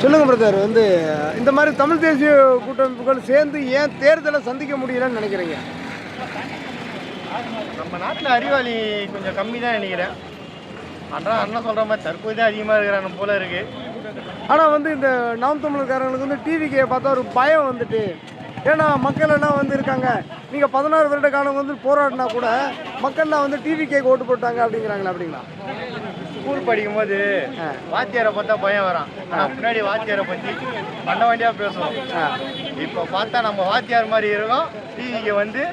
சொல்லுங்கள் பிரதர், வந்து இந்த மாதிரி தமிழ் தேசிய கூட்டமைப்புகள் சேர்ந்து ஏன் தேர்தலை சந்திக்க முடியலன்னு நினைக்கிறீங்க? நம்ம நாட்டில் அறிவாளி கொஞ்சம் கம்மி தான் நினைக்கிறேன். ஆனால் அண்ணன் சொல்கிற மாதிரி தற்போது தான் அதிகமாக இருக்கிறாங்க போல இருக்குது. ஆனால் வந்து இந்த நாம் தமிழர்காரங்களுக்கு வந்து டிவிக்கே பார்த்தா ஒரு பயம் வந்துட்டு, ஏன்னா மக்கள் எல்லாம் வந்து இருக்காங்க, நீங்கள் 16 வருட காலம் வந்து போராடினா கூட மக்கள்லாம் வந்து டிவிக்கேக்கு ஓட்டு போட்டாங்க அப்படிங்கிறாங்களா? அப்படிங்களா? ஸ்கூல் படிக்கும்போது வாத்தியாரை பார்த்தா பயம் வரான். ஆனால் முன்னாடி வாத்தியாரை பற்றி மண்ட வண்டியாக பேசுவோம். இப்போ பார்த்தா நம்ம வாத்தியார் மாதிரி இருக்கோம், டிவிக்கு வந்து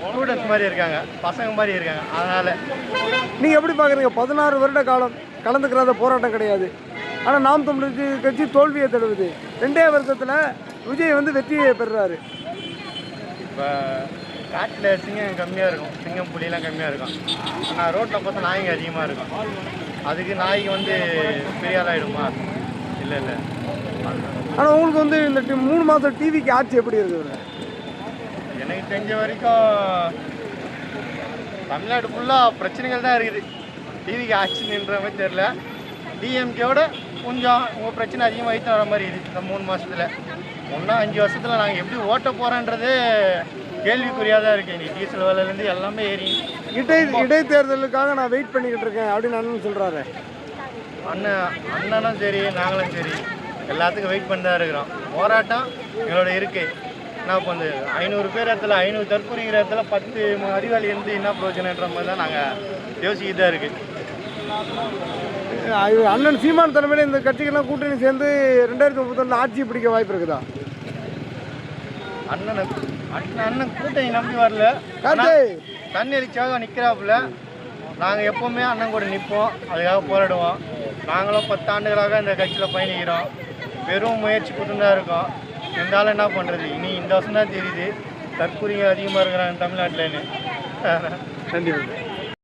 ஸ்டூடெண்ட்ஸ் மாதிரி இருக்காங்க, பசங்க மாதிரி இருக்காங்க. அதனால் நீங்கள் எப்படி பார்க்குறீங்க? 16 வருட காலம் கலந்துக்கிறாத போராட்டம் கிடையாது, ஆனால் நாம் தமிழர் கட்சி தோல்வியை தழுவுது. 2 வருஷத்தில் விஜய் வந்து வெற்றியை பெறுறாரு. இப்போ காட்டில் சிங்கம் கம்மியாக இருக்கும், சிங்கம் புலியெல்லாம் கம்மியாக இருக்கும். ஆனால் ரோட்டில் பார்த்தா நாய்ங்க அதிகமாக இருக்கும். அதுக்கு நாய்க்கு வந்து பெரிய ஆளாயிடுமா? இல்லை இல்லை. ஆனால் உங்களுக்கு வந்து இந்த 3 மாதம் டிவிக்கு ஆட்சி எப்படி இருக்குது? எனக்கு தெரிஞ்ச வரைக்கும் தமிழ்நாடு ஃபுல்லாக பிரச்சனைகள் தான் இருக்குது. டிவிக்கு ஆட்சி நின்ற மாதிரி தெரில. டிஎம்கேவோட கொஞ்சம் உங்கள் பிரச்சனை அதிகமாகிட்டு வர மாதிரி இருக்குது இந்த 3 மாதத்தில். ஒன்றா 5 வருஷத்தில் நாங்கள் எப்படி ஓட்ட போகிறோன்றது கேள்விக்குறியாக தான் இருக்குது. இன்றைக்கி டீசல் விலையிலேருந்து எல்லாமே ஏறி இடைத்தேர்தலுக்காக நான் வெயிட் பண்ணிக்கிட்டு இருக்கேன் அப்படின்னு அண்ணன் சொல்கிறாரு. அண்ணனும் சரி நாங்களும் சரி எல்லாத்துக்கும் வெயிட் பண்ணி தான் இருக்கிறோம். போராட்டம் எங்களோட இருக்குது. என்ன பண்ணுது, 500 பேர் இடத்துல 500 தற்கொலைங்கிற இடத்துல 10 அறிவாளி இருந்து என்ன பிரயோஜனன்ற மாதிரி தான் நாங்கள் யோசிக்கிட்டு தான் இருக்குது. அண்ணன் சீமான் தலைமையில் இந்த கட்சிகள்லாம் கூட்டணி சேர்ந்து 2031 ஆட்சி பிடிக்க வாய்ப்பு இருக்குதா? அண்ணன் கூட்டணி நம்பி வரல, தண்ணி அடிச்சாக நிற்கிறாப்புல. நாங்கள் எப்போவுமே அண்ணன் கூட நிற்போம், அதுக்காக போராடுவோம். நாங்களும் 10 ஆண்டுகளாக இந்த கட்சியில் பயணிக்கிறோம், பெரும் முயற்சி கொடுத்து தான் இருக்கோம். இருந்தாலும் என்ன பண்ணுறது, இனி இந்த வருஷம் தான் தெரியுது தற்கொலைங்க அதிகமாக இருக்கிறாங்க தமிழ்நாட்டில்னு. நன்றி.